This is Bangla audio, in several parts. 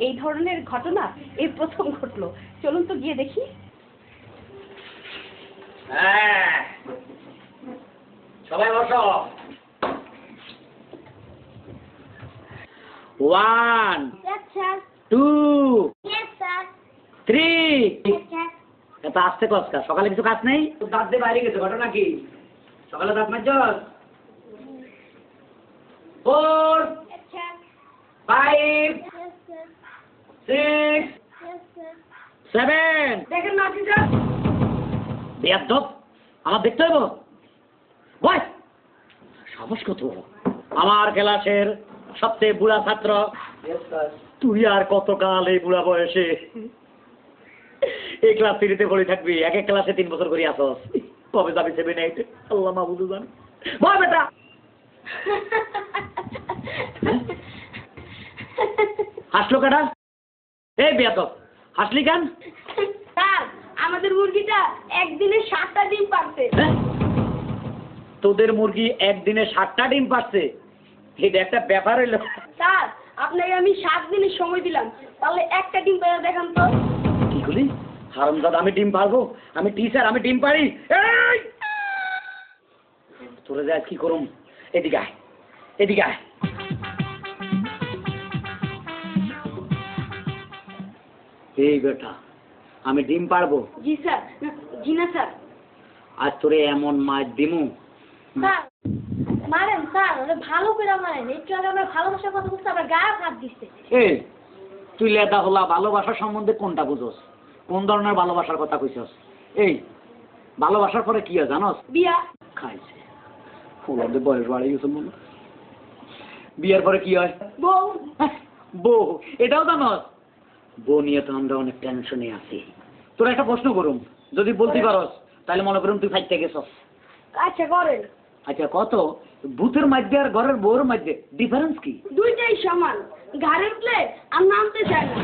এই ধরনের ঘটনা এই প্রথম ঘটলো। চলুন তো গিয়ে দেখি। সবাই বসো। 1 2 3 এত আসতে কষ্ট। সকালে কিছু কাজ নেই? দাঁত দিয়ে বাইরে গেছে, ঘটনা কি? সকালে দাঁত মাজছস? 4 5 6 7 দেখেন না টিচার, বেয়াদব, আমার দেখতে হইব? বয় সাহস কত বড়! আমার ক্লাসের সবচেয়ে বুড়া ছাত্র তুই, আর কতকাল এই বুড়া বয়সে এই ক্লাস 3-তে পড়ে থাকবি? এক এক ক্লাসে 3 বছর করে আসস, কবে যাবি 7 8? আল্লাহ মাহবুদ জানে। বয় বেটা। হাসলো কেটা? এই বেয়াদব, হাসলি কেন? স্যার, আমাদের মুরগিটা একদিনে 7টা ডিম পারছে। তোদের মুরগি একদিনে 7টা ডিম পারছে? এটা একটা ব্যাপার হইলো? স্যার, আপনাকে আমি 7 দিনের সময় দিলাম, তাহলে একটা ডিম পেয়ে দেখান তো। কি বলি? হারামজাদা, আমি ডিম পারবো? আমি টিচার, আমি ডিম পারি? এই তোরে যাই কি করুম? এদিকে আয়, এদিকে আয়। এই বেটা, আমি ডিম পারবো? জি স্যার। জি না স্যার। আজ তোরে এমন মাছ দিমু। স্যার মারেন স্যার, ওরে ভালো করে মারেন। একটু আগে আমরা ভালোবাসার কথা বলতে আমরা গায়ে হাত দিচ্ছে। এই তুই লেদা হলা ভালোবাসার সম্বন্ধে কোনটা বুঝোস? কোন ধরনের ভালোবাসার কথা কইছস? এই ভালোবাসার পরে কি হয় জানোস? বিয়া। খাইছে ওদের বয়স বাড়ে গেছে মনে। বিয়ের পরে কি হয়? বউ। বউ, এটাও জানোস? বউ নিয়ে তো আমরা অনেক টেনশনে আছি। তোর একটা প্রশ্ন করুম, যদি বলতে পারস তাহলে মনে করুম তুই ফাইটতে গেছস। আচ্ছা করেন। আচ্ছা কত ভূতের মধ্যে আর ঘরের বউর মধ্যে ডিফারেন্স কি? দুইটাই সমান, ঘাড়ে উঠলে আর নামতে চায় না।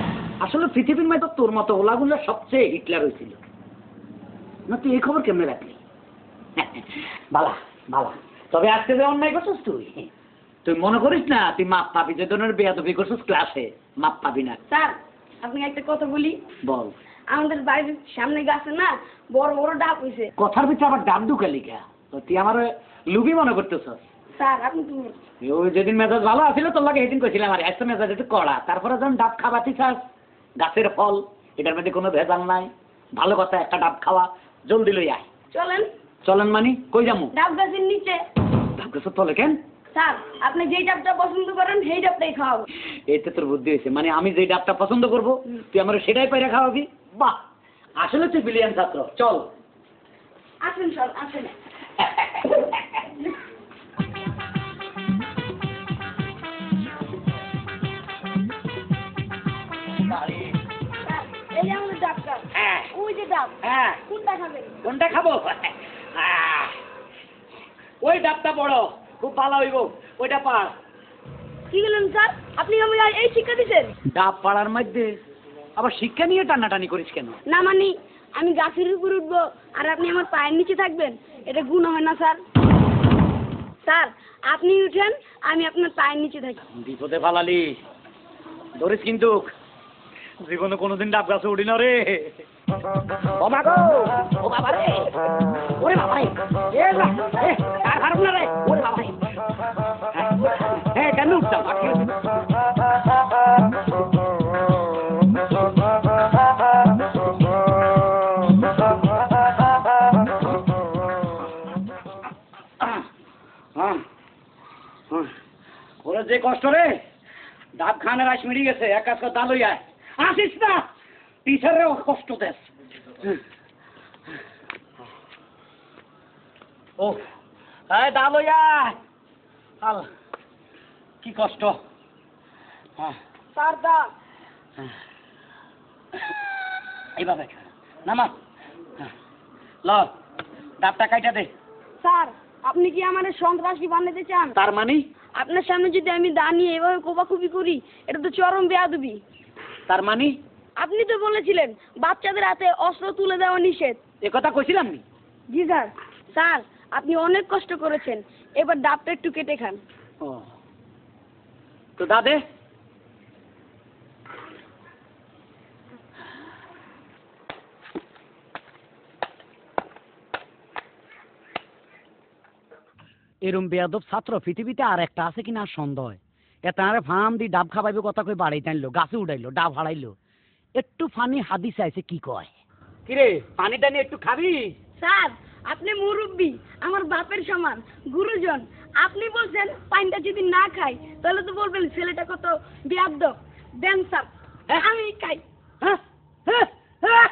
আসলে পৃথিবীর মধ্যে তোর মতো ওলাগুলো সবচেয়ে হিটলার হয়েছিল না। তুই এই খবর কেমনে রাখলি? বালা বালা, তবে আজকে যে অন্যায় করছিস তুই মনে করিস না তুই মাপ পাবি? যে ধরনের বেয়াদবি করছিস ক্লাসে, মাপ পাবি না। স্যার, আপনি একটা কথা বলি। বল। আমাদের বাড়ির সামনে গাছে না বড় বড় ডাব হয়েছে। কথার ভিতরে আবার ডাব ঢুকালি কে? তুই আমার লুবি মনে করতেছস? স্যার আপনি তো ওই যেদিন মেজাজ ভালো আছিল তোর লাগে সেদিন কইছিলাম আর আজকে মেজাজ একটু কড়া। তারপরে যখন ডাব খাওয়াতি চাস, গাছের ফল, এটার মধ্যে কোনো ভেজাল নাই। ভালো কথা, একটা ডাব খাওয়া। জলদি লই আয়। চলেন। চলেন মানে কই যামু? ডাব গাছের নিচে। ডাব গাছের তলে কেন? স্যার, আপনি যেই ডাবটা পছন্দ করেন সেই ডাবটাই খাওয়াবো। এতে তোর বুদ্ধি হয়েছে, মানে আমি যে ডাবটা পছন্দ করব তুই আমার সেটাই পাইরা খাওয়াবি? বাহ, আসলে তুই ব্রিলিয়ান্ট ছাত্র। চল আসেন স্যার, আসেন। এই যে আমাদের ডাবটা। ওই যে ডাব। হ্যাঁ, কোনটা খাবেন? কোনটা খাবো? ওই ডাবটা বড়, খুব ভালো হইব, ওইটা পার। কি বলেন স্যার? আপনি আমাকে এই শিক্ষা দিচ্ছেন? ডাব পাড়ার মধ্যে আবার শিক্ষা নিয়ে টানাটানি করিস কেন? না মানে আমি গাছের উপর উঠবো আর আপনি আমার পায়ের নিচে থাকবেন, এটা গুণ হয় না স্যার? স্যার আপনি উঠেন, আমি আপনার পায়ের নিচে থাকি। বিপদে ফালালি ধরিস কিন্তু। জীবনে কোনোদিন ডাব গাছে উঠি না রে। ও মা গো, ও বাবা রে, ওরে বাবা রে, আর খারাপ না রে, ওরে বাবা রে। হ্যাঁ, কেন উঠতাম? ওরা যে কষ্ট রে, ডাব খানের আশ মিড়ি গেছে। এক কাজ কর, দালই আয়। আসিস না, টিচারেও কষ্ট দেস। ও হ্যাঁ, দালই আয়। আল কি কষ্ট। হ্যাঁ স্যার দা এইভাবে নামা। ল, ডাবটা কাইটা দে। স্যার আপনি কি আমার সন্ত্রাসী বানাতে চান? তার মানে? আপনার সামনে যদি আমি দাঁড়িয়ে এভাবে কোপাকুপি করি, এটা তো চরম বেয়াদবি। তার মানে? আপনি তো বলেছিলেন বাচ্চাদের হাতে অস্ত্র তুলে দেওয়া নিষেধ। এ কথা কইছিলাম নি? জি স্যার। স্যার আপনি অনেক কষ্ট করেছেন, এবার ডাবটা একটু কেটে খান। ও তো দাদে এরম বেয়াদব ছাত্র পৃথিবীতে আর একটা আছে কিনা সন্দেহ হয়। এতারে ফার্ম দি ডাব খাবাইবে কথা কই বাড়াইতে আনলো, গাছে উঠাইলো, ডাব হারাইলো। একটু ফানি হাদিস আইছে কি কয়? কিরে পানি টানি একটু খাবি? স্যার আপনি মুরব্বী, আমার বাপের সমান, গুরুজন। আপনি বলছেন পানিটা যদি না খাই তাহলে তো বলবেন ছেলেটা কত বেয়াদব। দেন স্যার, আমি খাই। হ্যাঁ হ্যাঁ হ্যাঁ